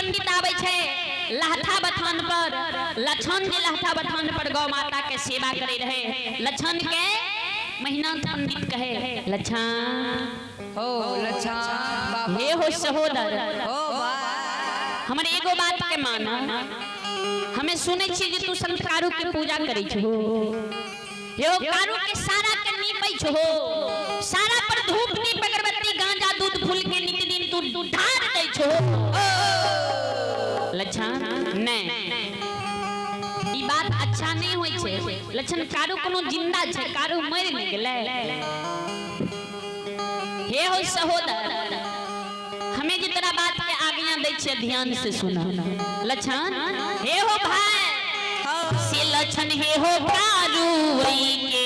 पंडित आवे छे लहठा बथान पर। लछन जी लहठा बथान पर गौ माता के सेवा करे रहे। लछन के महीना पंडित कहे लछन हो लछन बाबा हे हो सहोदर हो हमर एगो बात के माना। हमें सुने छी जे तू संत कारू के पूजा करे छो। यो कारू के सारा के नीपै छो, सारा पर धूप दीप अगरबत्ती गांजा दूध फूल के नित दिन तू ढार दै छो। लछन नहीं ई बात अच्छा नहीं होय छे। लछन कारू कोनो जिंदा छे, कारू मर नहीं गेलै। हे हो सहोदर हमें जे तेरा बात के आज्ञा दै छे ध्यान से सुना। लछन हे हो भाई से लछन हे हो कारू वई के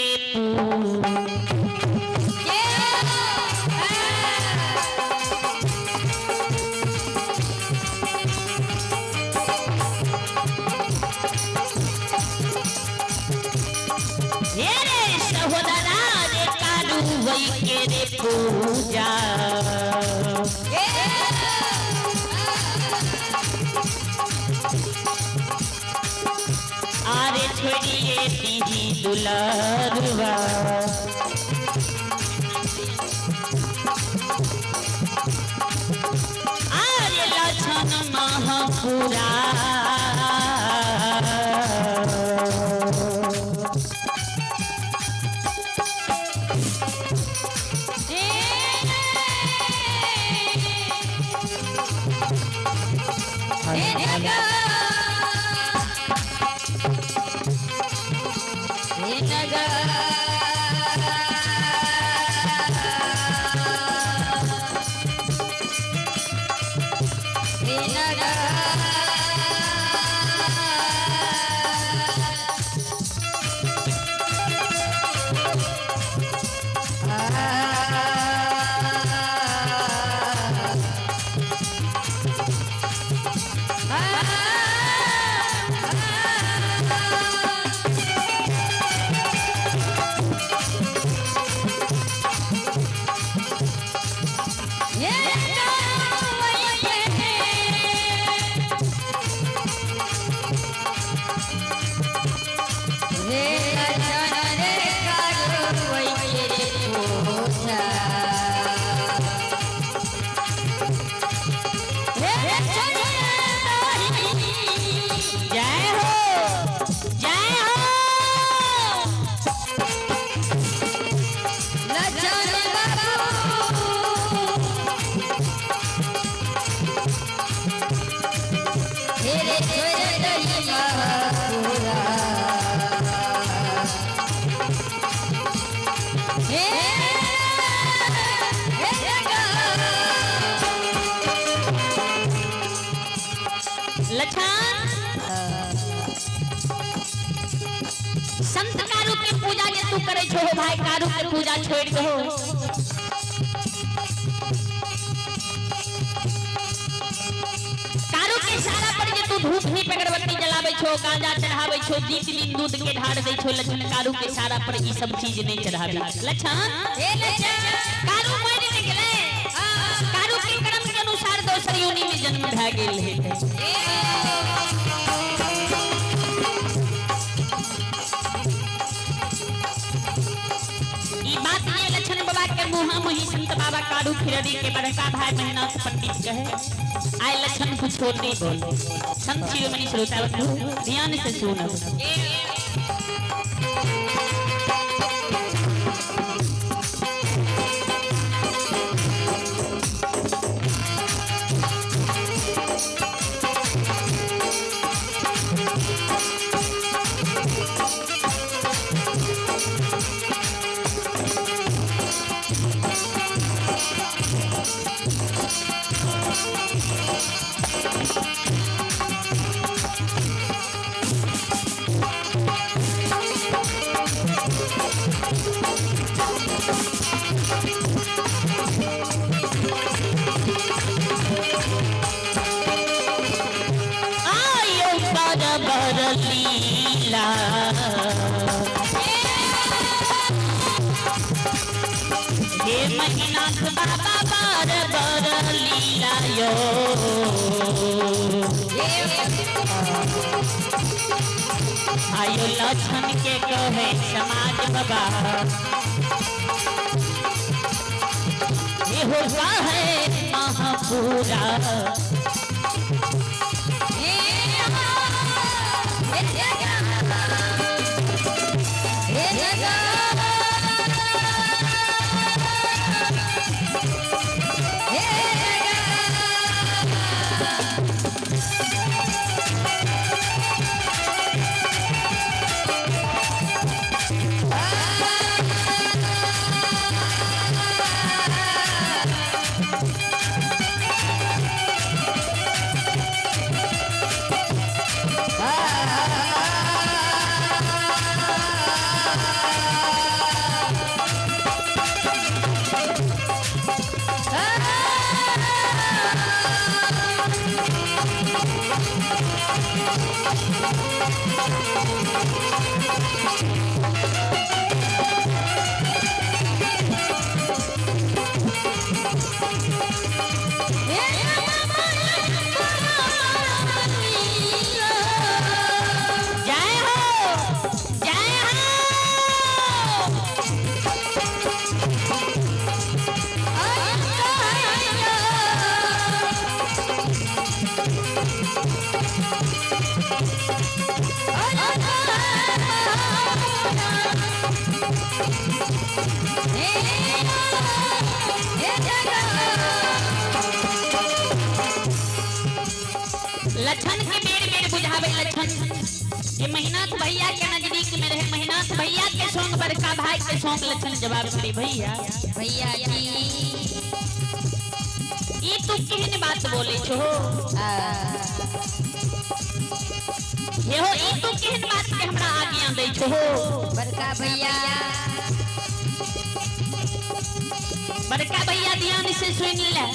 हे रे सहोदरा रे कारू वई के रे पूजा आरे छोड़िए दीदी दुलारुआ आरे लछन महापुरा संत कारू के पूजा जे तू करे छो भाई, कारू के पूजा छोड़ दो। कारू के सारा पर जे तू धूप दीप अगरबत्ती जलावे छो, गांजा चढ़ावे छो, दीप दिन दूध के ढार दे छो। लछन कारू के सारा पर ई सब चीज नहीं चढ़ावे। लछन हे लछन कारू मर नहीं गेले। कारू के कर्म के अनुसार दोसर योनि में जन्म भ गेल है। मुही संत बाबा कारू खिरदी के बड़का भाई मेहनाथ पंडित कहे आय लक्षण कुछ छोटी बोल। संत शिरोमणि श्रोता बंधु ध्यान से सुनो। लीला हे महीनाथ बाबा बार बार लीला यो आयो लक्षण के कहे समाज बाबा ये होगा है महापूरा लक्षण के बेर बुझावे लक्षण ये मेहनत भैया के नजदीक में रहे मेहनत भैया के संग बड़का भाई के संग लक्षण जवाब करे भैया भैया जी ये तू किहन बात बोले छो ये हो ये तू किहन बात के हमरा आज्ञा दे छो बड़का भैया ध्यान से सुन ले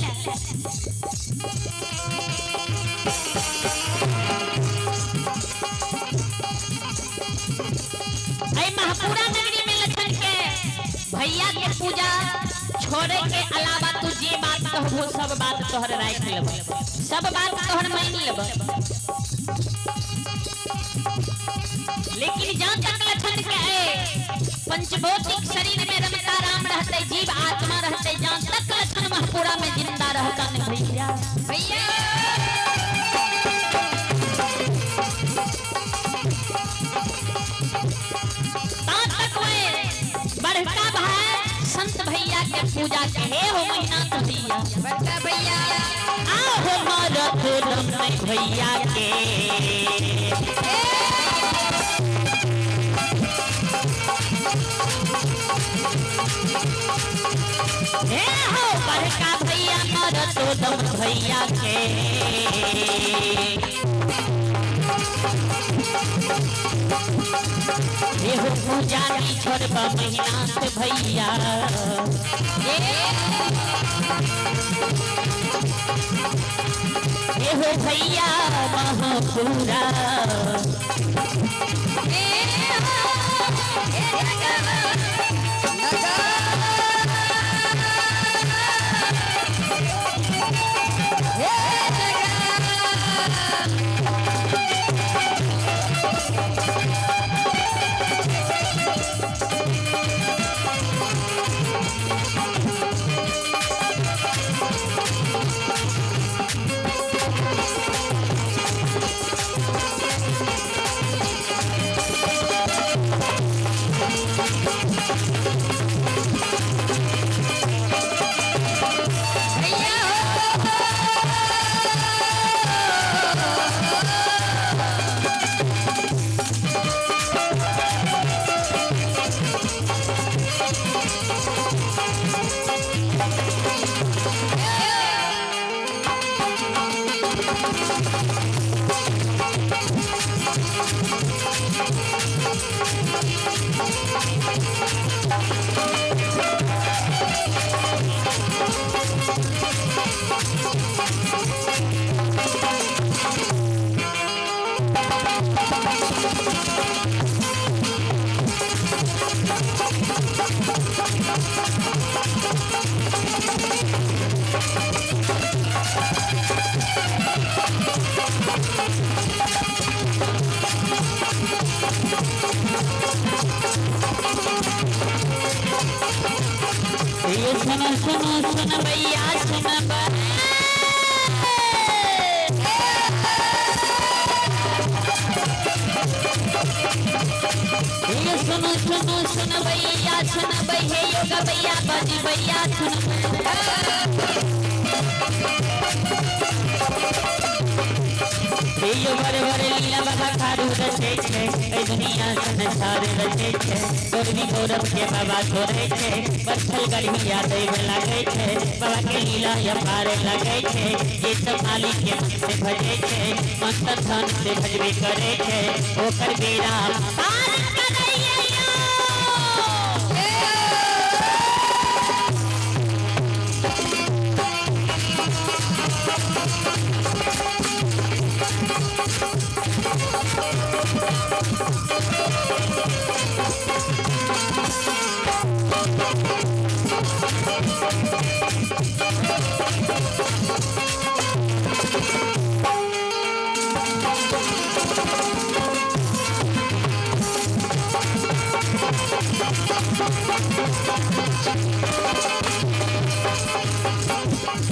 महापुरा नगरी में लक्षण के भैया के पूजा छोड़े के अलावा तू जे बात कहबो सब बात तोहर राख लेब सब बात तोहर मान लेब लेकिन जहाँ तक लक्षण के पंचभौतिक शरीर में रमता राम रहते जीव आत्मा रहते जहाँ तक लक्षण महापुरा में जिंदा रहता नहीं भैया भैया बड़का भाई संत भैया के पूजा के हे हो महीना भैया बड़का भैया आओ मारत रम भैया के हे हो बड़का भैया मारत रम भैया के हो पूजा की छोड़बा मेहनत भैया हो भैया महापुरा सुनो सुन भैया सुन ये सुनो सुनो सुन भैया सुन भैया योगा भैया बाजी भैया सुन यो बड़े बड़े लीला बाबा खारू रचे छे ए दुनिया संसार रचे छे गोरवी गौरव के बाबा छोड़े छे बरखल गढ़िया देव लगे छे बाबा के लीला अपार लगे छे ये सब मालिक के मन से भजे छे मन धन से भजबे करे छे ओकर बेड़ा पार करैया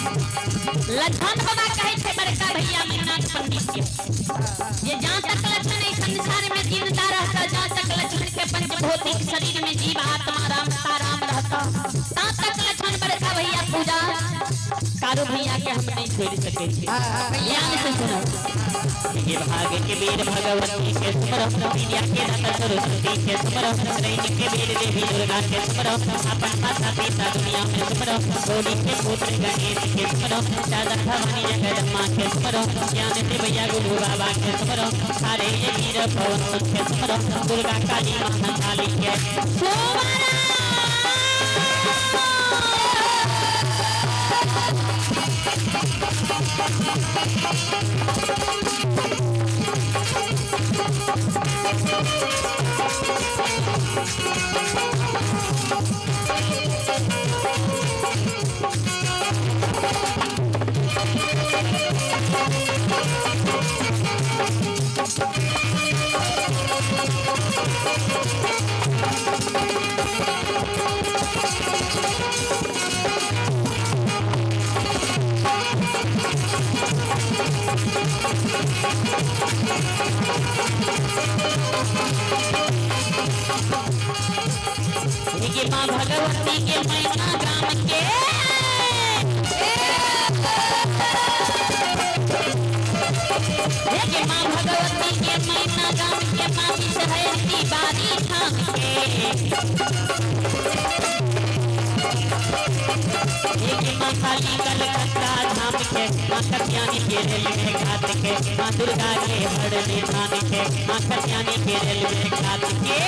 लक्षण बाबा कहे छे बड़का भैया मीनाथ पंडित के ये जहाँ तक लक्षण इस संसार में जिंदा रहता जहाँ तक लक्षण के पंचभौतिक शरीर में जीव आत्मा राम रहता तहाँ तक लक्षण बड़का भैया पूजा कारू भैया के हम नहीं छोड़ सके छे ध्यान से सुनो ये भाग्य के वीर भगवती के सुमरम विद्या के दाता सरस्वती के सुमरम दैनिक के वीर देवी दुर्गा के सुमरम अपन माता पिता दुनिया में सुमरम गौरी के पुत्र गणेश के सुमरम दादा भवानी जगदम्बा के सुमरम ज्ञान देवैया गुरु बाबा के सुमरम सारे ये वीर पवन के सुमरम दुर्गा काली महाकाली के सुमरम ये माँ भगवती के मैना ग्राम के ये माँ भगवती के मैना ग्राम के मामी शहर की बारी थाम के ये माँ काली कलकत्ता धाम के माँ कत्यानी के रेलवे घाट के माँ दुर्गा के हरणी धाम के माँ कत्यानी के रेलवे घाट के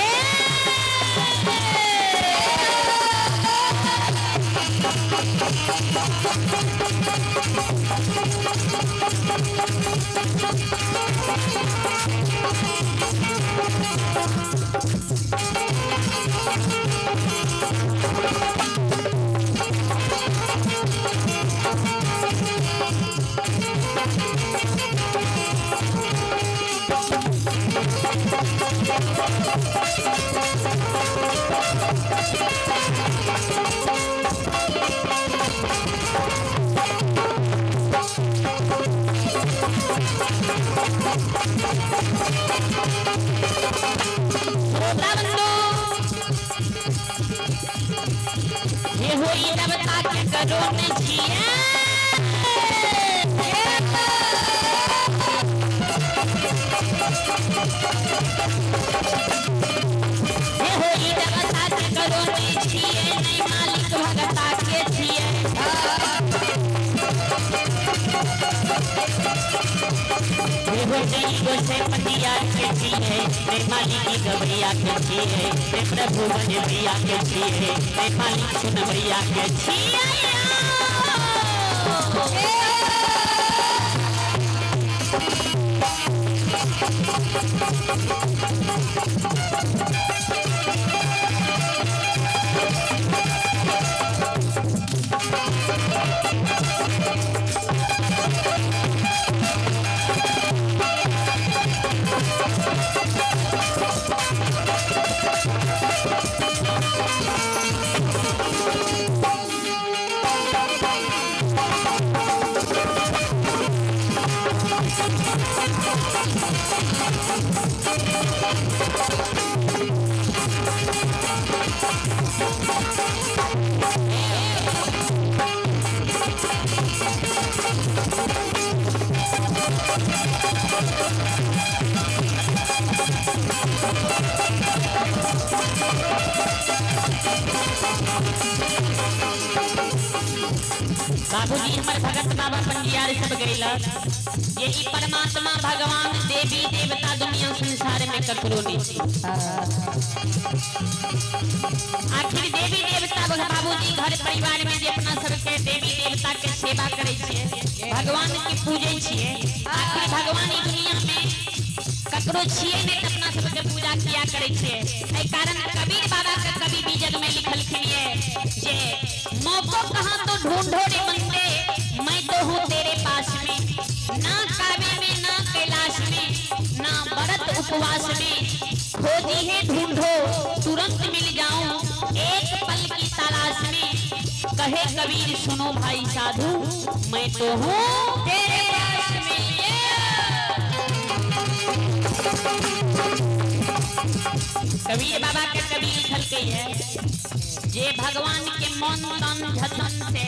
ये होई नवता के करो न जिया ये होई नवता के करो न जिए नहीं मालिक भगता के जिए ये हो गई गो से पतिया के जिए नहीं मालिक गवैया के जिए प्रभु बजरिया के जिए नहीं मालिक सुनवैया के जिए बाबूजी हमर भगत बाबा पंडियार सब गइला यही परमात्मा भगवान देवी देवता दुनिया संसार में ककरो नहीं छी आखिर देवी देवता बाबूजी घर परिवार में जे अपना सबके देवी देवता के सेवा करे छिए भगवान के पूजे छिए आखिर भगवान ई दुनिया में ककरो छिए नहीं अपना सबके पूजा किया करे छिए एहि कारण कबीर बाबा के कवि बीजक में लिखलखिन ये जे मौको कहां तो ढूंढो रे बंदे मैं तो हूँ तेरे पास में ना काबे में ना कैलाश में ना व्रत उपवास में खोजी है ढूंढो तुरंत मिल जाऊं एक पल की तलाश में कहे कबीर सुनो भाई साधु मैं तो हूँ तेरे पास में कबीर बाबा के कवि लिखल के है जे भगवान के मन तन धन से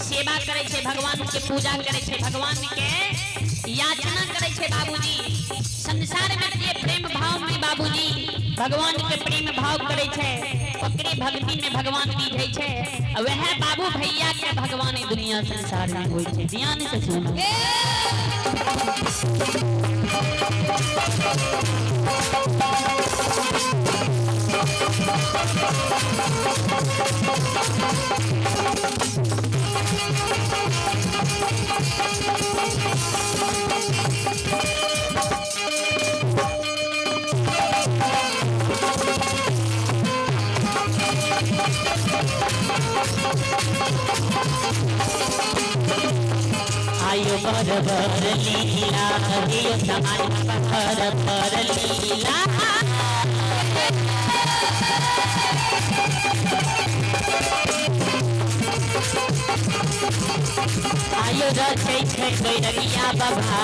सेवा करे छे भगवान के पूजा करे छे भगवान के याचना करे छे बाबूजी संसार में जे प्रेम भाव में बाबूजी भगवान के प्रेम भाव करे छे ओकरे भक्ति में भगवान बीझै छे वह बाबू भैया के भगवान दुनिया संसार में होय छे ध्यान से सुनो आयो बर बर लीला आयो समाज बर बर लीला आयो रचै छै बैरगिया बाबा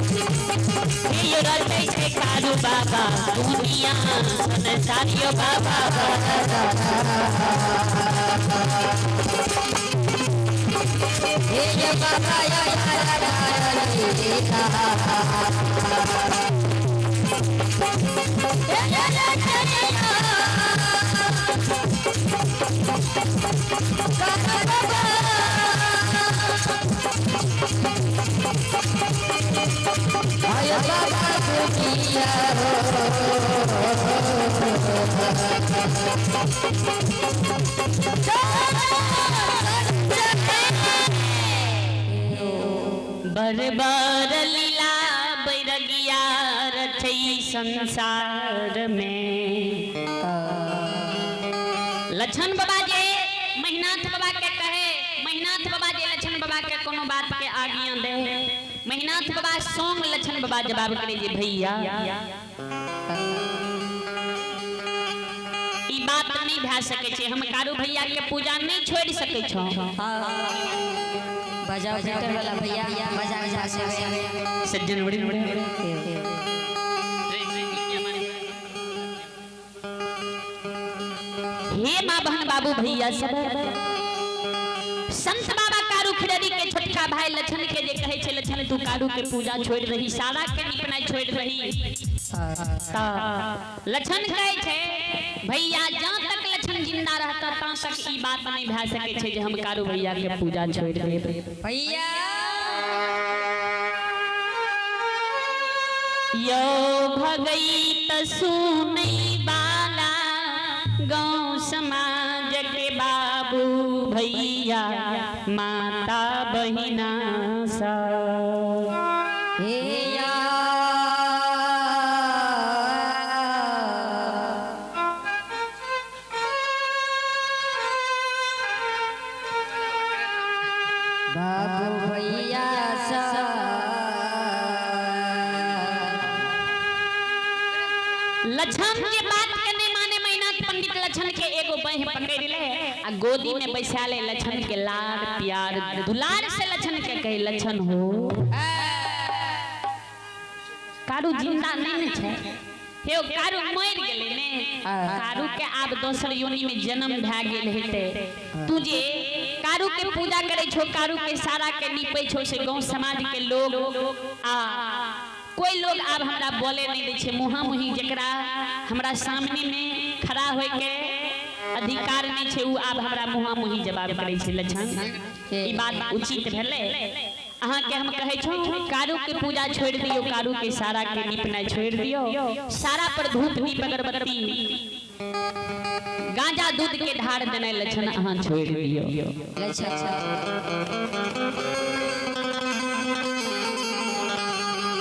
आयो रचै छै कारू बाबा दुनिया संसारियो बाबा हे बाबा या बरबार लीला बैरगिया रचै संसार में लक्षण बाबा जे महिनाथ बाबा के कहे महिनाथ बाबा जे लक्षण बाबा के कोनो बात के आज्ञा दे महिनाथ बाबा सोंग लक्षण बाबा जवाब करे जे भैया ई बात नहीं भै सके छे हम कारू भैया के पूजा नहीं छोड़ सके छो बजाओ गिटार वाला भैया बजा बजा से सज्जन बड़ी हे मां बहन बाबू भैया सब संत बाबा कारू खिड़री के छोटका भाई लक्षण के जे कहे छे लक्षण तू कारू के पूजा छोड़ रही सारा के निपनाई छोड़ रही लक्षण कहे छे भैया जहां तक लक्षण जिंदा रहता ता तक ई बात नहीं भै सके छे जे हम कारू भैया के पूजा छोड़ देबे भैया यो भगई त सुनई बाला गांव समाज के बाबू भैया माता बहिना सा बाबू भैया लक्षण के बात करने माने महिनाथ पंडित लक्षण के एगो बह पकड़ ले आ गोदी में बैसा ले लछन के लाड़ प्यार दुलार से लछन के कहे लछन हो कारू जिंदा नहीं छै हे कारू मर गेले ने कारू के आब दोसर योनि में जन्म भ गेल हेते तू जे कारू के पूजा करे छो कारू के सारा के निपै छो से गांव समाज के लोग आ कोई लोग आब हमरा बोले नहीं दे छे मुहा मुही जकरा हमरा सामने में खड़ा होय के अधिकार नहीं छे उ आब हमरा मुहा मुही जवाब करे छे लछन ई बात उचित भेले अहाँ के हम कहे छो कारू के पूजा छोड़ दियो कारू के सारा के निपनाय छोड़ दियो सारा पर धूप दीप अगरबत्ती गांजा दूध के ढार देने लछन अहाँ छोड़ दियो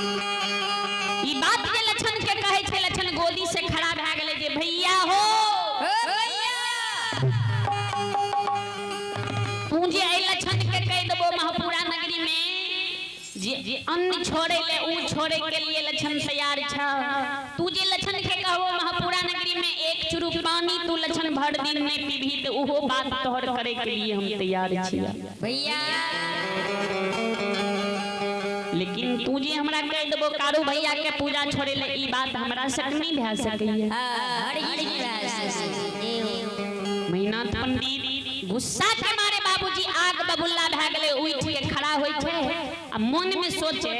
ई बात के लछन के कहे छे लछन गोदी से खड़ा भ गेले जे भैया हो तू जे ए लछन के कह देबो महपुरा नगरी में जे अन्न छोड़े ले उ छोड़े के लिए लछन तैयार छ तू जे लछन के कहबो महपुरा नगरी में एक चुरुक पानी तू लछन भर दिन नहीं पीबी तो ओहो बात तोहर करे के लिए हम तैयार छिया भैया लेकिन तू जे हमरा कह देबो कारू भैया के पूजा छोड़े ले ई बात हमरा सक नहीं भ सकैया मेहनाथ पंडित गुस्सा के मारे बाबूजी आग बबुल्ला भ गेले उठ के खड़ा होय छै आ मन में सोचे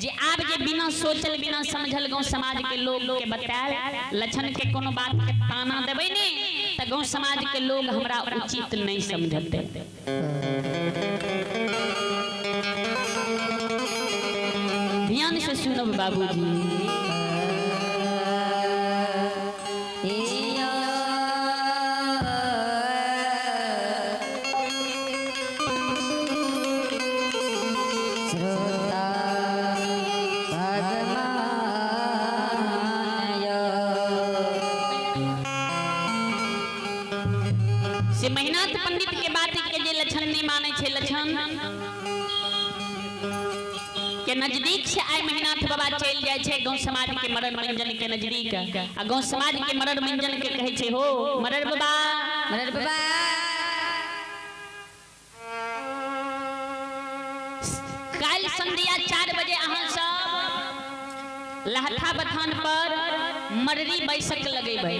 जे आब जे बिना सोचल बिना समझल गांव समाज के लोग के बताएल लछन के कोनो बात के ताना देबै ने त गांव समाज के लोग हमरा उचित नहीं समझते ध्यान से सुनो बाबूजी से मेहनाथ पंडित के बात के जे लछन नहीं माने छे लछन के नजदीक से आए मेहनाथ बाबा चल जाय छे गांव समाज के मरण मंजन के नजदीक आ गांव समाज के मरण मंजन के कहे छे हो मरण बाबा काल संध्या 4 बजे अहां सब लहठा बथान पर मररी बैसक लगेबै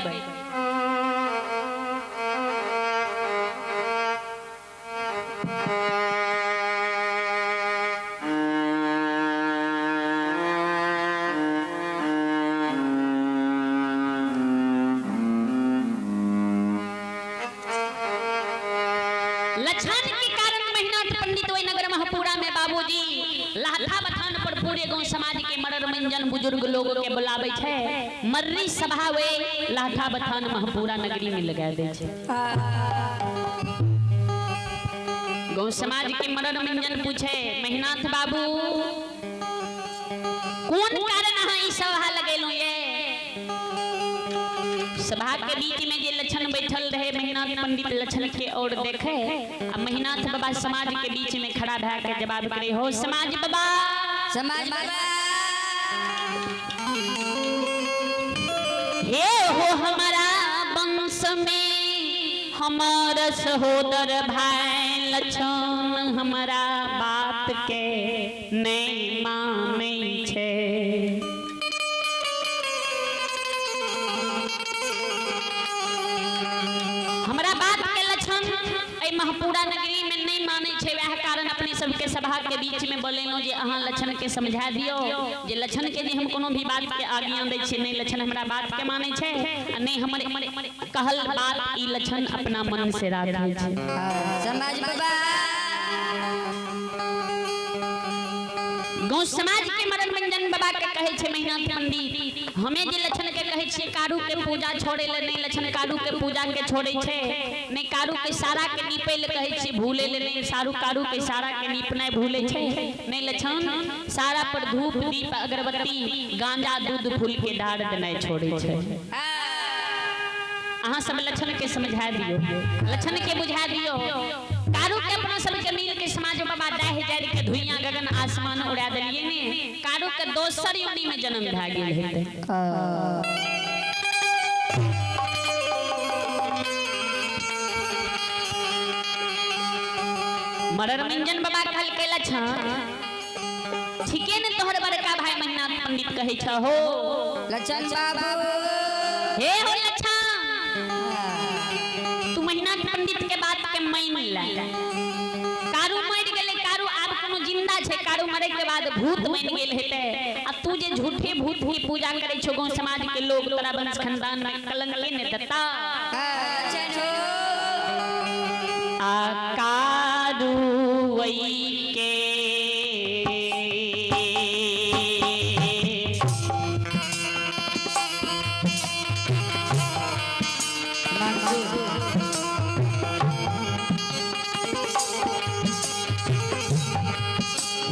लछन के कारण मेहनाथ पंडित वही नगर महपुरा में बाबूजी लहठा बथान पर पूरे गांव समाज के मरर मंजन बुजुर्ग लोगों के बुलावे छे मर्री सभा वे लहठा बथान महपुरा नगरी में लगा दे छे गांव समाज के मरर मंजन पूछे मेहनाथ बाबू कौन कारण अहाँ ई सभा लगेलु ये सभा के बीच में जे लछन बैठल रहे मेहनाथ पंडित लछन के और देखे आ मेहनाथ बाबा समाज के बीच में खड़ा भ के जवाब करे हो समाज बाबा हे हो हमारा वंश में हमारा सहोदर भाई लछन हमारा बात के नहीं माने छे हमरा बात के लछन ए महपुरा नगरी में नहीं माने छे वह कारण अपने सबके सभा के बीच में बोलेलो जे अहाँ लछन के समझा दियो जे लछन के जे हम कोनो भी बात के आज्ञा दै छे नहीं लछन हमरा बात के माने छे आ नहीं हमरे कहल बात ई लछन अपना मन से राखे छे समाज बाबा गांव समाज के मरण मंजन बाबा के कहे छे मेहनाथ पंडित हमें जे लछन के कहे छे कारू के पूजा छोड़े ले नहीं लछन कारू के पूजा के छोड़े छे नहीं कारू के सारा के नीपे ले कहे छे भूले ले नहीं सारू कारू के सारा के नीपनाय भूले छे नहीं लछन सारा पर धूप दीप अगरबत्ती गांजा दूध फूल के ढार देनाय छोड़े छे अहाँ सब लछन के समझा दियो लछन के बुझा दियो कारू के अपना सब के मिल के समाज बाबा दाह जारी के धुइयां गगन आसमान उड़ा देलिए ने कारू के दोसर योनि में जन्म भ गेल हेते मनोरंजन बाबा कहल के लक्षण ठीके ने तोहर बड़का भाई महीना पंडित कहे छ हो लक्षण बाबू हे हो लक्षण तू महीना पंडित के बात के मान ले कारू मर गेले कारू आब कोनो जिंदा छे कारू मरे के बाद भूत बन गेल हेते आ तू जे झूठे भूत की पूजा करे छो गांव समाज के लोग तोरा वंश खानदान में कलंक ने देता लक्षण हो आकारू वई के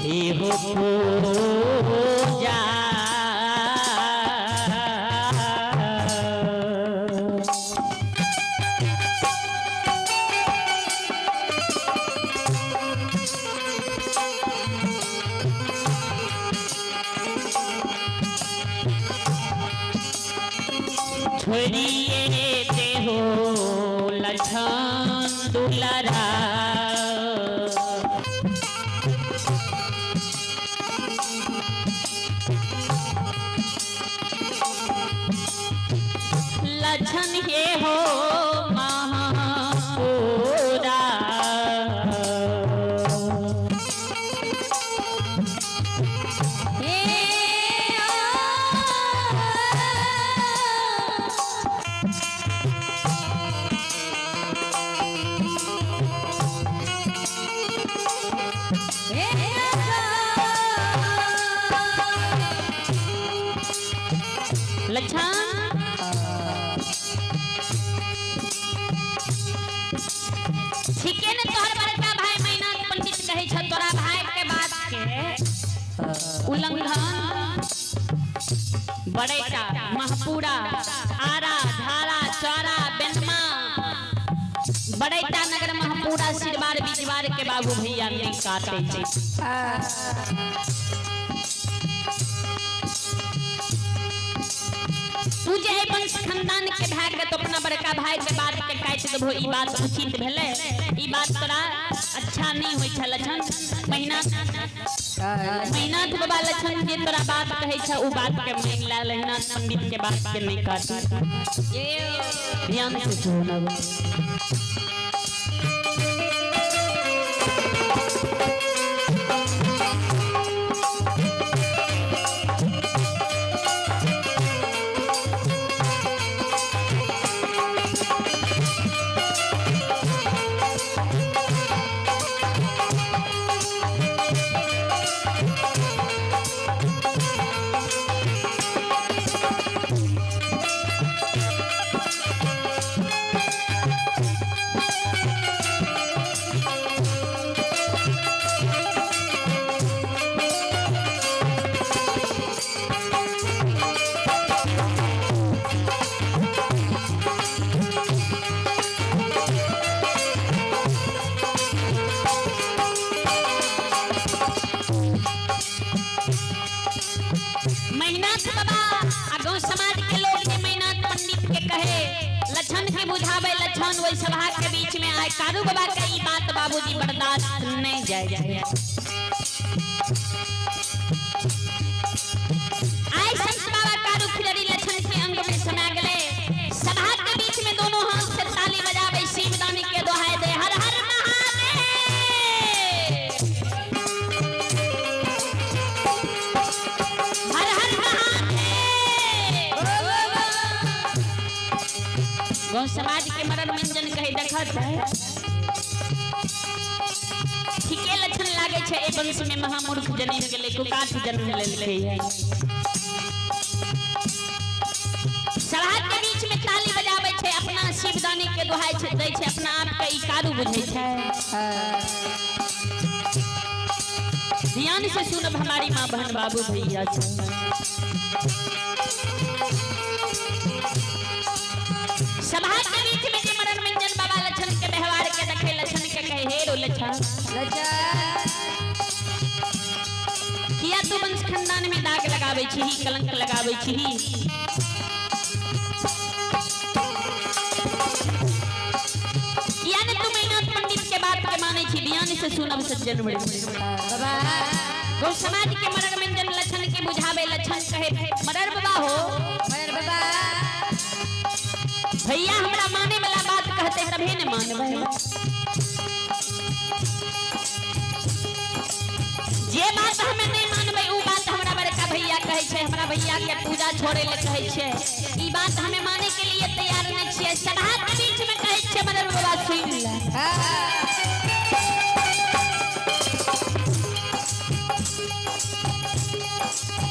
हे हो पूजा छोड़िए ते हो लक्षण दुलारा लक्षण हे हो महापुरा लक्षण ठीके ने तोहर बड़का भाई महीना पंडित कहे छ तोरा भाई के बात के उल्लंघन बड़ेटा महपुरा आरा धारा चौरा बेनमा बड़ेटा नगर महपुरा सिरवार बिजवार के बाबू भैया ने काटे छे तू जे है वंश खानदान के भाग तो अपना बड़का भाई के बात के काट देबो ई बात उचित भेले ई बात तोरा अच्छा नहीं होय छ लक्षण महीना तो बाबा लक्षण जे तोरा बात कहे छ उ बात के मान ला लेना पंडित के बात के नहीं काट ध्यान से सुनो महीनाथ बाबा आ गांव समाज के लोग के महीनाथ पंडित के कहे लक्षण के बुझावे लक्षण वही सभा के बीच में आए कारू बाबा के ई बात बाबूजी बर्दाश्त नहीं जाए आए संत बाबा कारू खिलरी लक्षण के अंग में समा गए सभा के बीच में दोनों हाथ से ताली बजावे शिवदानी के दोहाई दे हर हर गांव समाज के मनोरंजन कहे देखत है ठीके लक्षण लागे छे ए वंश में महामूर्ख जन्म गेले कुकाठ जन्म लेलकै है सभा के बीच में ताली बजावे छे अपना शिवदानी के दोहाई छे दै छे अपना आप के ई कारू बुझै छे ध्यान से सुनब हमारी मां बहन बाबू भैया से सभा के बीच में जे मनोरंजन बाबा लक्षण के व्यवहार के देखे लक्षण के कहे हे रो लक्षण किया तू वंश खानदान में दाग लगावे छी कलंक लगावे छी यानी तू महीनाथ पंडित के बात के माने छी ध्यान से सुनब सज्जन बड़े बाबा गौ समाज के मरर मंजन लक्षण के बुझावे लक्षण कहे मरर बाबा हो मरर बाबा भैया हमरा माने वाला बात कहते तभी न मानबे जे बात हमें नहीं मानबे उ बात हमरा बड़का भैया कहे छे हमरा भैया के पूजा छोड़े ले कहे छे ई बात हमें माने के लिए तैयार न छिए सभा के बीच में कहे छे मरर बाबा सुन ले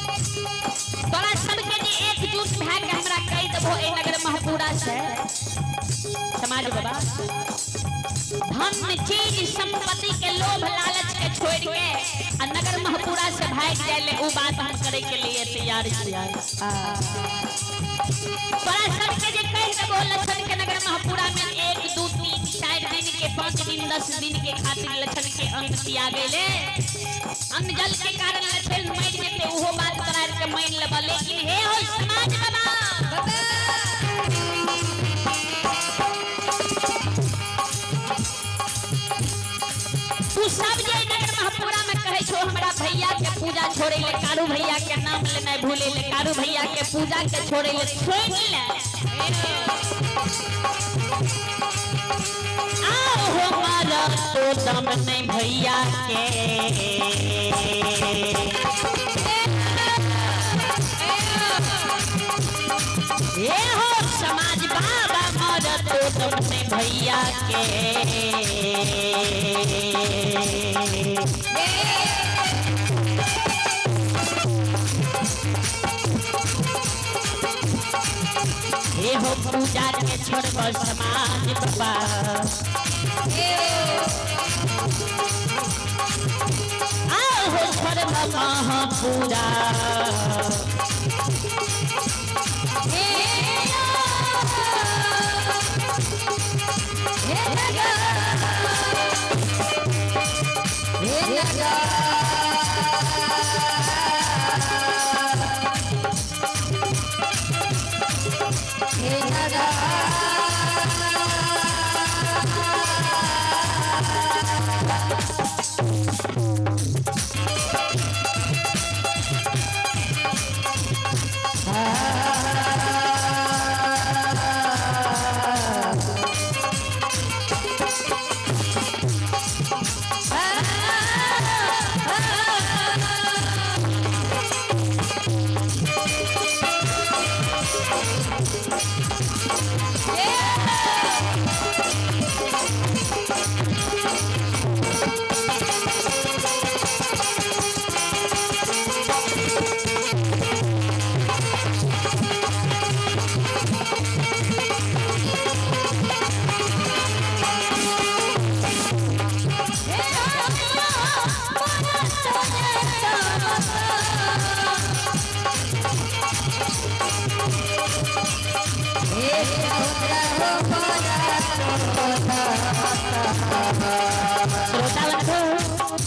तोरा सबके जे एकजुट भए के हमरा कह देबो ए नगर महपुरा से समाज बाबा धन चीज संपत्ति के लोभ लालच के छोड़ के आ नगर महपुरा से भाग जाले उ बात हम करे के लिए तैयार छियै तोरा सबके जे कह देबो लक्षण के नगर महपुरा में 1 2 3 4 दिन के 5 दिन 10 दिन के खातिर लक्षण के अंत पिया गेले अन्न जल के कारण लक्षण मर जेते ओहो बात करार के मान लेबा लेकिन हे हो समाज बाबा तू सब जे नगर महपुरा में कहे छो हमरा भैया के पूजा छोड़े ले कारू भैया के नाम लेना भूले ले कारू भैया के पूजा के छोड़े ले छोड़ ले आओ हमारा तो दम नहीं भैया के ये हो समाज बाबा मोरा तो दम नहीं भैया के ये हो पूजा के छोड़बो समाज बाबा आओ हो छोड़बो कहाँ पूजा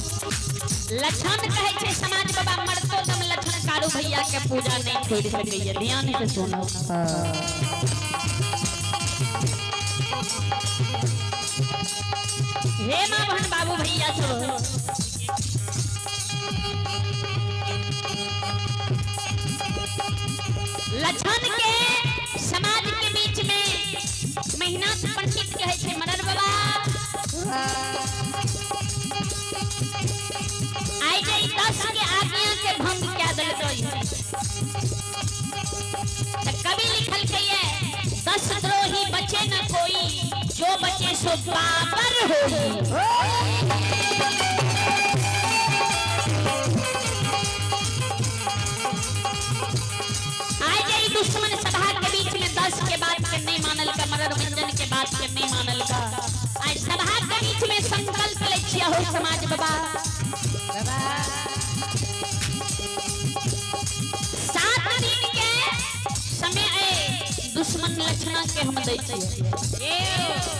लक्षण कहे छे समाज बाबा मरतो दम लक्षण कारू भैया के पूजा नहीं छोड़ सकैया ध्यान से सुनो हे मां बहन बाबू भैया सब लक्षण के समाज के बीच में महीना पंडित कहे छे मरर बाबा आई गई 10 के आज्ञा के भंग क्या दल रही कभी लिखल गई 10 द्रोही बचे न कोई जो बचे सो बाबर होई आई गई दुश्मन सभा के बीच में 10 के बात के नहीं मानल का मरर मंजन के बात के नहीं मानल का आज सभा के बीच में संकल्प ले छिया हो समाज बाबा 7 दिन के समय दुश्मन लक्षणा के हम दै छियै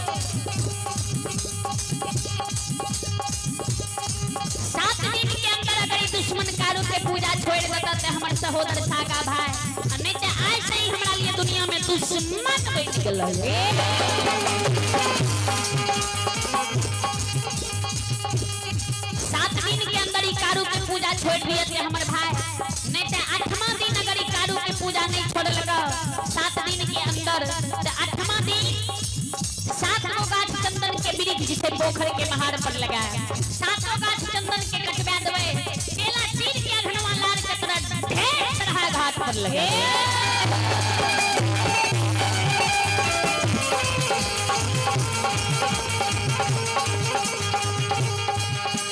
7 दिन के अंदर अगर दुश्मन कारू के पूजा छोड़ देता ते हमर सहोदर सागा भाई नहीं ते आज से ही हमरा लिए दुनिया में दुश्मन बन गेलै के पूजा छोड़ दिए थे हमर भाई, नहीं तो 8वां दिन अगर ई कारू के पूजा नहीं छोड़लगा 7 दिन के अंदर, तो 8वां दिन 7 गो गाछ चंदन के वृक्ष से पोखर के महार पर लगाए, 7 गो गाछ चंदन के कटवा देवे, केला चीर के अघनवा लाल कतरा ढेर तरह घाट पर लगे।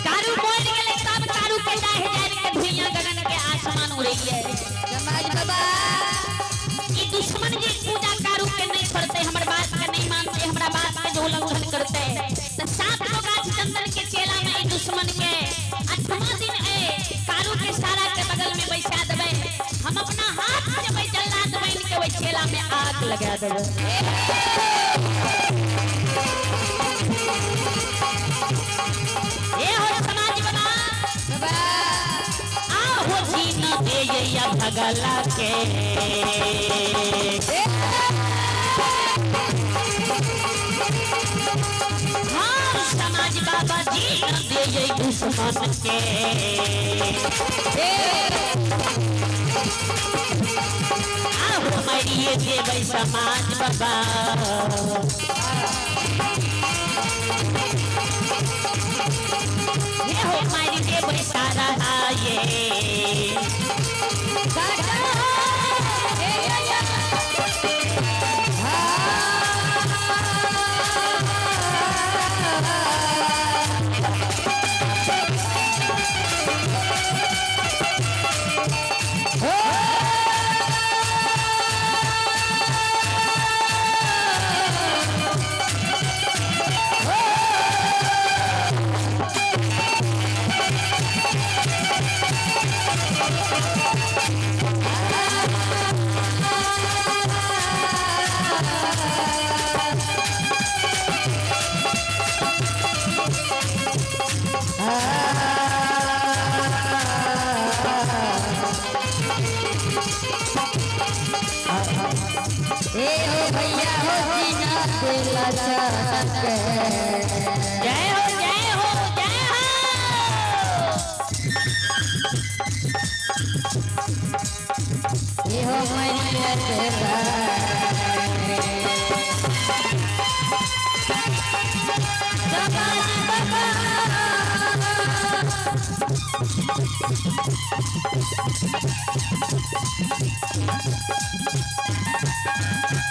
कारू बोल गेले तब कारू के चाहे जाए के धुइयां गगन के आसमान उड़े है। समाज बाबा ई दुश्मन जी पूजा कारू के नहीं छोड़ते, हमर बात के नहीं मानते, हमरा बात के जो उल्लंघन करते, तो 7 गो गाछ चंदन के चेला में ई दुश्मन के 8वां दिन ए कारू के सारा के बगल में बैठा देबे, हम अपना हाथ से वही जल्लाद बन के वही चेला में आग लगा देबे। ये हो समाज बना बाबा आहो जीना दे या भगला के, हाँ समाज बाबा जीना दे ये दुश्मन के, आहो मरिए देवे समाज बाबा, ये हो मारी देवे सारा ये भैया हो जीना दिला चाहत जय हो जय हो जय हो। ये हो मैया तेरा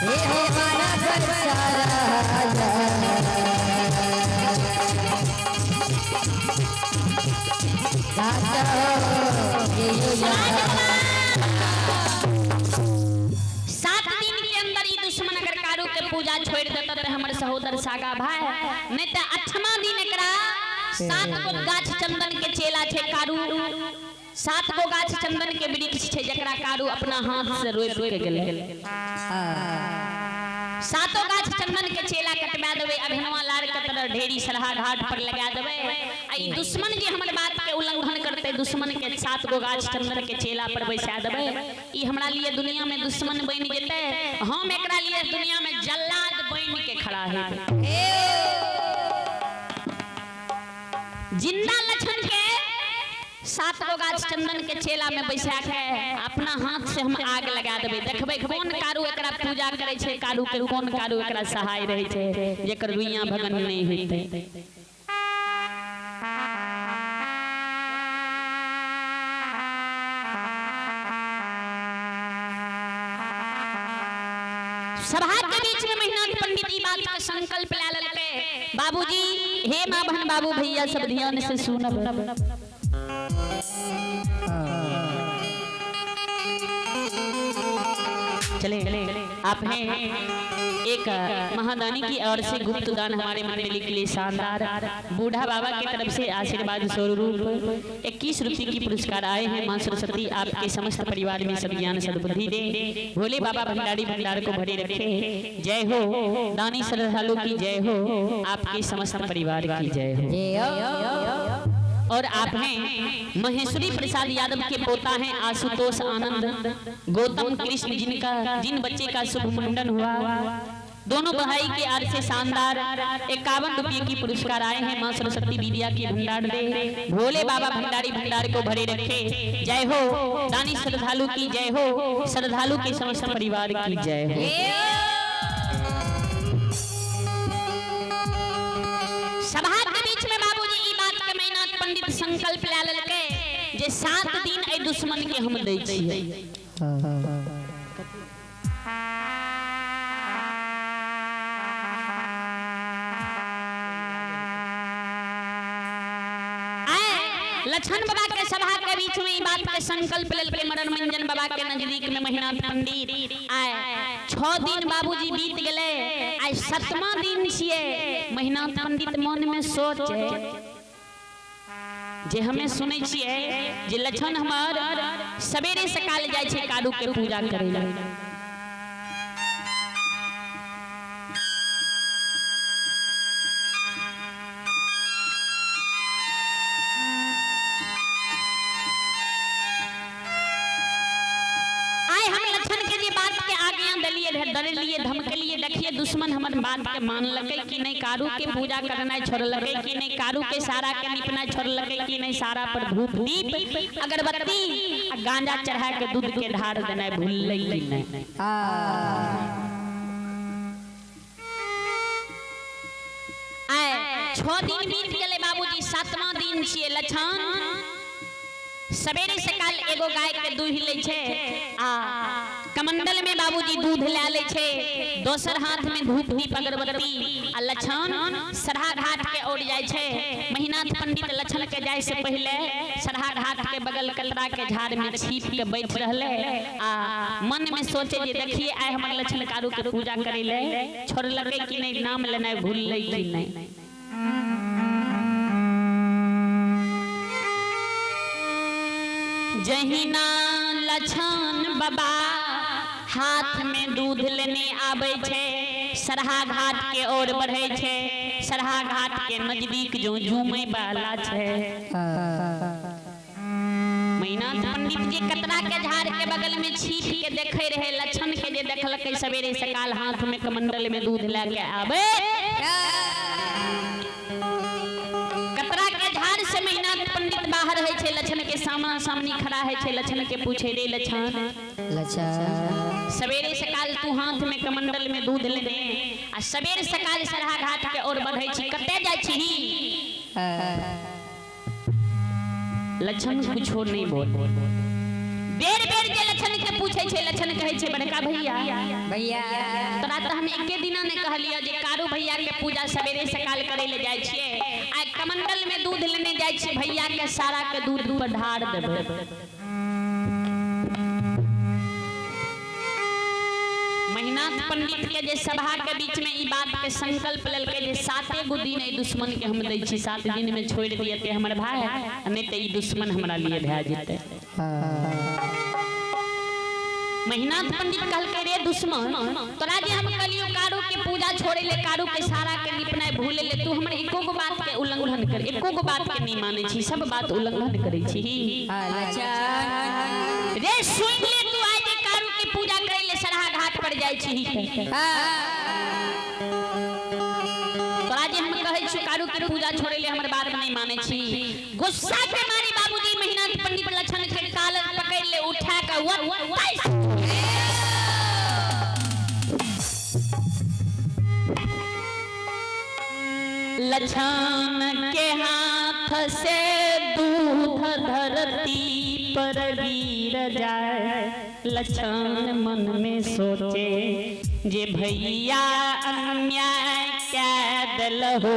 ये हो माना कर सारा राजा हो ये पूजा छोड़ देता तो हमर सहोदर सागा भाई, नहीं तो 8वां दिन एकरा 7 गो गाछ चंदन के चेला छे कारू, 7 गो गाछ चंदन के वृक्ष छे जकरा कारू अपना हाथ से रोप के गेले, 7 गाछ चंदन के चेला कटवा देवे, अघनवा लार के तरह ढेरी सरहा घाट पर लगा देवे। आई दुश्मन जी हमर बात के उल्लंघन करते, दुश्मन के 7 गो गाछ चंदन के चेला पर बैठा देवे, ई हमरा लिए दुनिया में दुश्मन बन जेते, हम एकरा लिए दुनिया में जल्लाद बन के खड़ा है। जिंदा लक्षण के 7 गो गाछ चंदन के चेला में बैठा के अपना हाथ से हम आग लगा देबे, देखबे कौन कारू एकरा पूजा करे छे, कारू के कौन कारू एकरा सहाय रहे छे जेकर रुइया भगन नहीं होते। सभा के बीच में मेहनत पंडित ई बात का संकल्प ले लेते, बाबूजी हे मां बहन बाबू भैया सब ध्यान से सुनब, चले आपने एक महादानी की ओर से गुप्त दान हमारे मंडली के लिए शानदार बूढ़ा बाबा की तरफ से आशीर्वाद स्वरूप 21 रुपये की पुरस्कार आए हैं। मां सरस्वती आपके समस्त परिवार में सब ज्ञान सद्बुद्धि दे, भोले बाबा भंडारी भंडार को भरे रखे। जय हो दानी श्रद्धालु की जय हो, आपके समस्त परिवार की जय हो। और आप हैं महेश्वरी प्रसाद यादव के पोता हैं आशुतोष आनंद गौतम कृष्ण, जिन बच्चे का शुभ मुंडन हुआ दोनों भाई के आर से शानदार 51 रुपये की पुरस्कार आए हैं। मां सरस्वती विद्या की भंडार दे, भोले बाबा भंडारी भंडार को भरे रखे। जय हो दानी श्रद्धालु की जय हो, श्रद्धालु के समस्त परिवार की जय हो। सभा के बीच में बाबूजी ई बात के मेहनत पंडित संकल्प ले लेलके जे 7 दिन ए दुश्मन के हम दै छियै। लक्ष्मण बाबा के सभा के बीच में ई बात के संकल्प लेलके मरण मंजन बाबा के नजदीक में मेहनत पंडित आए 6 दिन बाबूजी बीत गेले, आई 7वां दिन छिए। मेहनत पंडित मन में सोचे जे हमें सुनै छिए जे लक्ष्मण हमर सवेरे सकाल जाय छै कारू के पूजा करे ला। डरलिए धमकलिए, देखिए दुश्मन हमर बात के मान लगे कि नहीं, कारू के पूजा करना छोड़ लगे कि नहीं, कारू के सारा के निपना छोड़ लगे कि नहीं, सारा पर धूप दीप अगरबत्ती गांजा चढ़ा के दूध के धार देना भूल कि नहीं। 6 दिन बीत गए बाबूजी, 7वां दिन छिए। लक्ष्मण सवेरे सकाल एगो गाय के दूध ले छे, कमंडल में बाबूजी दूध ले ले छे, दोसर हाथ में धूप दीप अगरबत्ती। आ लक्ष्मण सरहा घाट के ओर जाय छे। मेहनत पंडित लक्ष्मण के जाय से पहले सरहा घाट के बगल कलरा के झाड़ में छिप के बैठ रहले, मन में सोचे जे देखिए आय हमर लक्ष्मण कारू के पूजा करे ले छोड़ लगे कि नहीं, नाम लेना भूल ले कि नहीं। जहिना लक्ष्मण बाबा हाथ में दूध लेने आवे छे, सरहा घाट के ओर बढ़े छे। सरहा घाट के नजदीक जो झूमे वाला छे, मेहनत पंडित जी कतरा के झाड़ के बगल में छिप के देखे रहे। लक्ष्मण के जे देखलकै सवेरे सकाल हाथ में कमंडल में दूध लेके आवे, कतरा के झाड़ से मेहनत पंडित बाहर है छे, लक्ष्मण के सामना सामनी खड़ा है छे। लक्ष्मण के पूछे रे लक्ष्मण सवेरे सकाल तू हाथ में कमंडल में दूध लेने आ सवेरे सकाल सरहा घाट के ओर बढ़ै छी, कते जाय छी? लक्ष्मण कुछो नहीं बोल। बेर बेर जे लक्ष्मण के पूछे छे, लक्ष्मण कहे छे बड़का भैया तोरा त हम एके दिना ने कहलियो जे कारू भैया के पूजा सवेरे सकाल करे ले जाय छिए, आ कमंडल में दूध लेने जाय छी, भैया के सारा के दूध पर ढार देबे। मेहनत पंडित के जे सभा के बीच में ई बात के संकल्प लेलके जे 7 गो दिन ए दुश्मन के हम दै छी, 7 दिन में छोड़ दिए ते हमर भाई, नहीं ते ई दुश्मन हमरा लिए भै जेते। मेहनत पंडित कहलके रे दुश्मन तोरा जे हम कलियो कारू के पूजा छोड़े ले, कारू के सारा के निपनाय भूल ले, तू हमर एको गो बात के उल्लंघन कर, एको गो बात के नहीं माने छी, सब बात उल्लंघन करे छी। रे सुन ले तू आज जे कारू के पूजा करे ले सरहा घाट पर जाय छी, तोरा जे हम कहै छी कारू के पूजा छोड़े ले हमर बात नहीं माने छी। गुस्सा के मारी बाबूजी मेहनत पंडित लक्ष्मण के कालर पकड़ ले, उठा के लक्ष्मण के हाथ से दूध धरती पर गिर जाए। लक्ष्मण मन में सोचे जे भैया अन्याय क्या दिल हो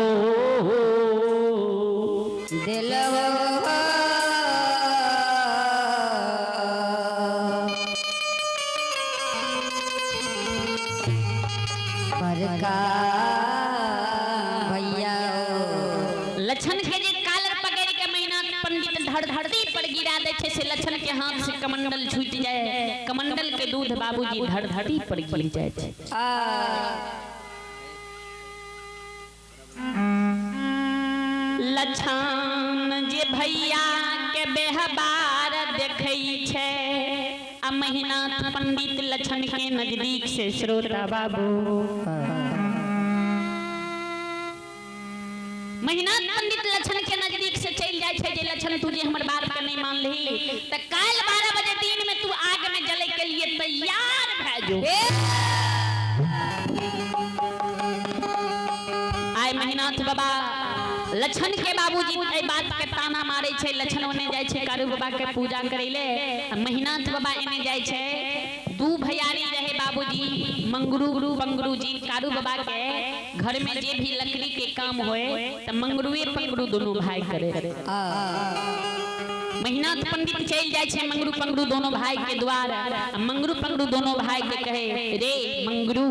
लक्ष्मण के जे कालर पकड़ के मेहनत पंडित धरती पर गिरा दे छे, से लक्ष्मण के हाथ से कमंडल छूट जाए, कमंडल के दूध बाबूजी धरती पर गिर जाए छे। लक्ष्मण जे भैया के बेहबार देखै छे, आ महीनाथ पंडित लछन के नजदीक से श्रोता बाबू महीनाथ पंडित लछन के नजदीक से चल जाए छे जे लछन तुझे हमर बात के नहीं मान ली त काल 12 बजे दिन में तू आग में जले के लिए तैयार भ जो। आय महीनाथ बाबा लछन के बाबूजी ए बात के ताना मारे छे। लछन ओने जाय छे कारू बाबा के पूजा करेले। महीनाथ बाबा एने जाय छे। दू भैयारी रहे बाबूजी मंगरू पंगरू जी। कारू बाबा के घर में जे भी लकड़ी के काम होए त मंगरुए पंगरू दोनों भाई करे। महीनाथ पंडित चल जाय छे मंगरू पंगरू दोनों भाई के द्वार। मंगरू पंगरू दोनों भाई के कहे रे मंगरू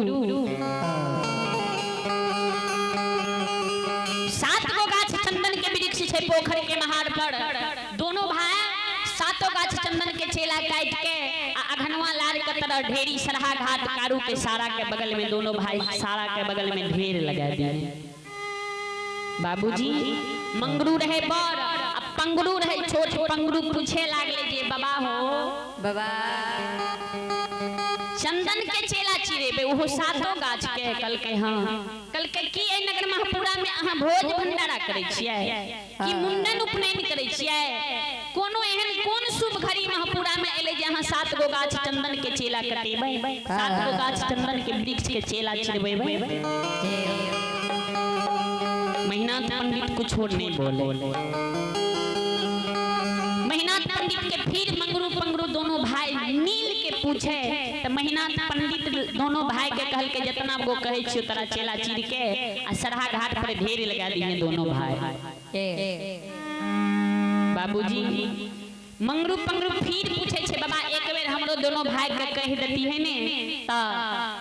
7 गो गाछ चंदन के वृक्ष छे पोखर के महार पर। दोनों भाई 7 गाछ चंदन के चेला काट के अघनवा लाल के तरह ढेरी सरहा घाट कारू के सारा के बगल में दोनों भाई सारा के बगल में ढेर लगा दिए। बाबूजी मंगरू रहे बड़ अब पंगरू रहे छोट। पंगरू पूछे लागले जे बाबा हो बाबा चंदन के चेला चिरेबे ओहो 7 गाछ के। कल के हां कल के की ए नगर महपुरा में अहाँ भोज भंडारा करे छियै कि मुंडन उपनयन करे छियै? कोनो एहन कोन शुभ घड़ी महपुरा में एले जे अहाँ 7 गो गाछ चंदन के चेला कटेबै 7 गो गाछ चंदन के वृक्ष के चेला चिरबेबै? महीनाथ पंडित कुछ और नहीं बोले। महीनाथ पंडित के फिर मंगरू पंगरू दोनों भाई नील के पूछे तो महीनाथ पंडित दोनों भाई के कहल के जितना गो कहे छियो तरा चेला चीर के आ सरहा घाट पर ढेर लगा दिए दोनों भाई। बाबूजी मंगरू पंगरू फिर पूछे छे बाबा एक बेर हमरो दोनों भाई के कह देती है ने त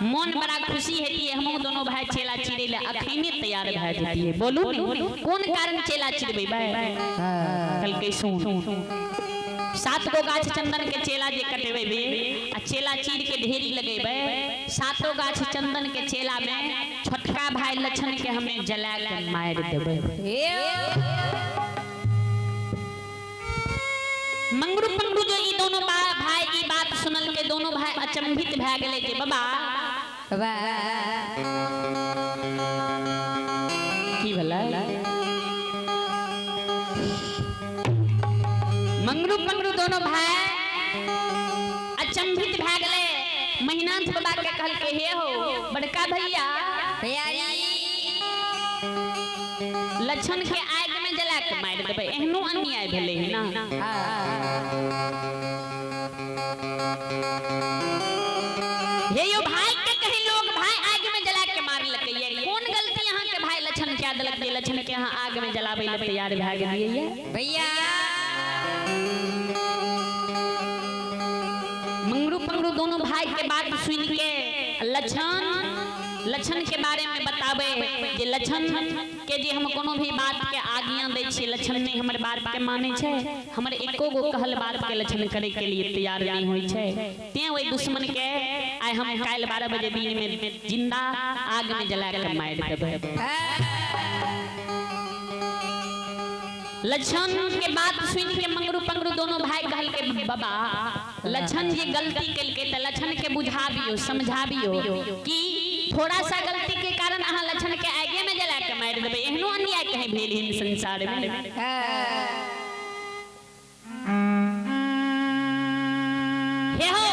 मन बड़ा खुशी हेती है। हमहु दोनों भाई चेला चिरे ले अखने तैयार भ जेती है। बोलू ने कोन कारण चेला चिरबे भाई? कल के सुन 7 गो गाछ चंदन के चेला जे कटेबे बे आ चेला चीर के ढेरी लगेबे 7 गाछ चंदन के चेला में छोटका भाई लछन के हमें जला के मार देबे। मंगरू पंगरू जो ई दोनों भाई ई बात सुनल के दोनों भाई अचंभित भ गेले जे बाबा की भला मंगरू पंगरू दोनों भाई अचंभित भ गेले। महीनाथ बाबा के कहल के हे हो बड़का भैया लछन के आग में जला के मार देबे एहनो अन्याय भेले है ना? हे यो भाई के कहे लोग भाई आग में जला के मार लकइए कौन गलती यहां के भाई लछन क्या दलक दे लछन के यहां आग में जलावे ले तैयार भ गेलिए भैया। मंगरू पंगरू दोनों भाई के बात सुन के लछन के बारे में बतावे जे लछन के जे हम कोनो भी बात के आज्ञा दै छी लछन ने हमर बात के माने छै। हमर एको गो कहल बात के लछन करे के लिए तैयार नहीं होई छै। ते ओई दुश्मन के आय हम काल 12 बजे दिन में जिंदा आग में जला के मार देबै। लछन के बात सुन के मंगरू पंगरू दोनों भाई कहल के बाबा लछन जे गलती कलके त लछन के बुझाबियो समझाबियो कि थोड़ा सा गलती के कारण अहाँ लछन के आगे में जला के मार देबै एहनो अन्याय कहीं भेल हिन संसार में? हे हो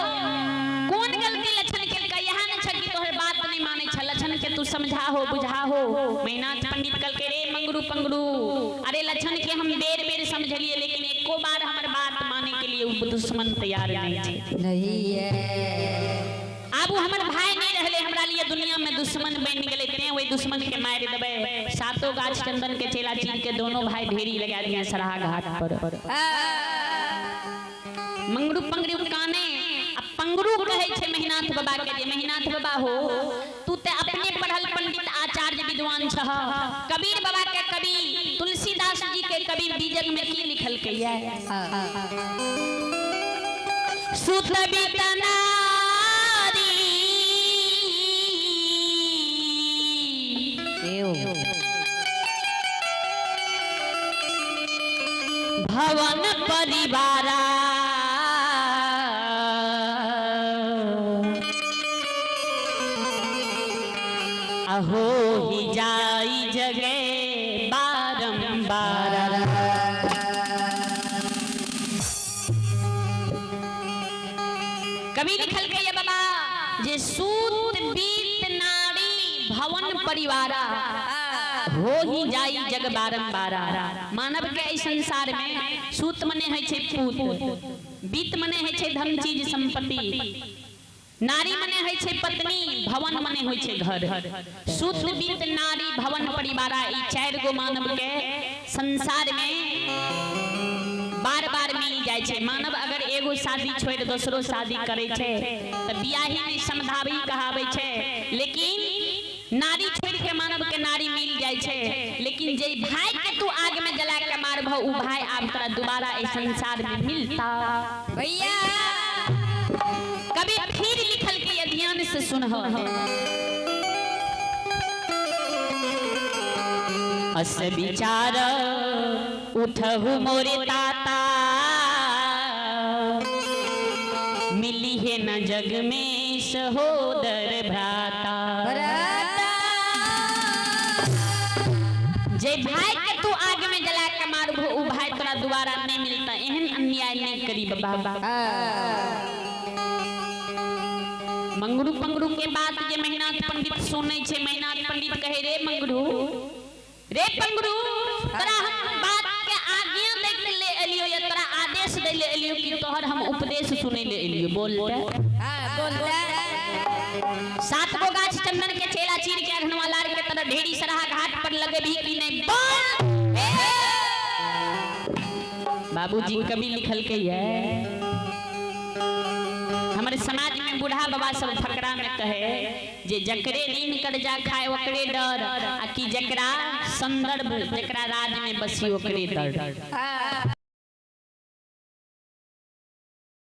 कौन गलती लछन के का यहां न छ कि तोहर बात नहीं माने छ लछन के तू समझा हो बुझा हो? महीनाथ पंडित कल के रे मंगरू पंगरू अरे लछन के हम बेर बेर समझलिए लेकिन एको बार हमर बात माने के लिए दुश्मन तैयार नहीं है। अब हमर भाई नहीं रहले हमरा लिए दुनिया में दुश्मन बन गेले ते ओई दुश्मन के मार देबे। 7 गाछ चंदन के चेला चीर के दोनों भाई ढेरी लगा दिए सरहा घाट पर। मंगरू पंगरू काने अब पंगरू कहे छे महीनाथ बाबा के जे महीनाथ बाबा हो तू ते अपने पढ़ल पंडित आचार्य विद्वान छह। कबीर बाबा के कवि तुलसीदास जी के कवि बीजक में की लिखल के है सुत बितना भवन परिवारा कवि लिखल के ये बाबा जे सूत बीत नारी भवन परिवारा हो ही जाई जग बारंबारा। मानव के इस संसार में सूत मने है छे पूत, बीत मने है छे धन चीज संपत्ति, नारी मने है छे पत्नी, भवन मने होय छे घर। सूत बीत नारी भवन परिवारा ई चार गो मानव के संसार में बार बार मिल जाय छे। मानव अगर एगो शादी छोड़ दूसरो शादी करे छे त बियाही में समधावी कहावे छे, लेकिन नारी छोड़ के मानव के नारी मिल जाय छे। लेकिन जे भाई के तू आग में जला के मारबो उ भाई आब तोरा दोबारा इस संसार में मिलता भैया। कभी फिर लिखल के ये ध्यान से सुनहो। अस विचार उठहु मोरे ताता, मिली है न जग में सहोदर भ्राता। जे भाई के तू आग में जला के मारबो उ भाई तोरा दोबारा नहीं मिलता। एहन अन्याय नहीं करी बाबा। मंगरू पंगरू के बात जे मेहनाथ पंडित सुनै छे, मेहनाथ पंडित कहे रे मंगरू रे पंगरू तोरा हम बात के आज्ञा देख ले एलियो या तोरा आदेश दे ले एलियो कि तोहर हम उपदेश सुनै ले एलियो। बोलते बोलते 7 गो गाछ चंदन के चेला चीर के अघनवा लार के तरह ढेरी सरहा घाट पर लगे भी कि नहीं बोल। बाबूजी कवि लिखल के ये हमारे समाज में बूढ़ा बाबा सब फकरा में कहे जे जकरे ऋण कर्जा खाए ओकरे डर, आ कि जकरा संदर्भ जकरा राज में बसी ओकरे डर।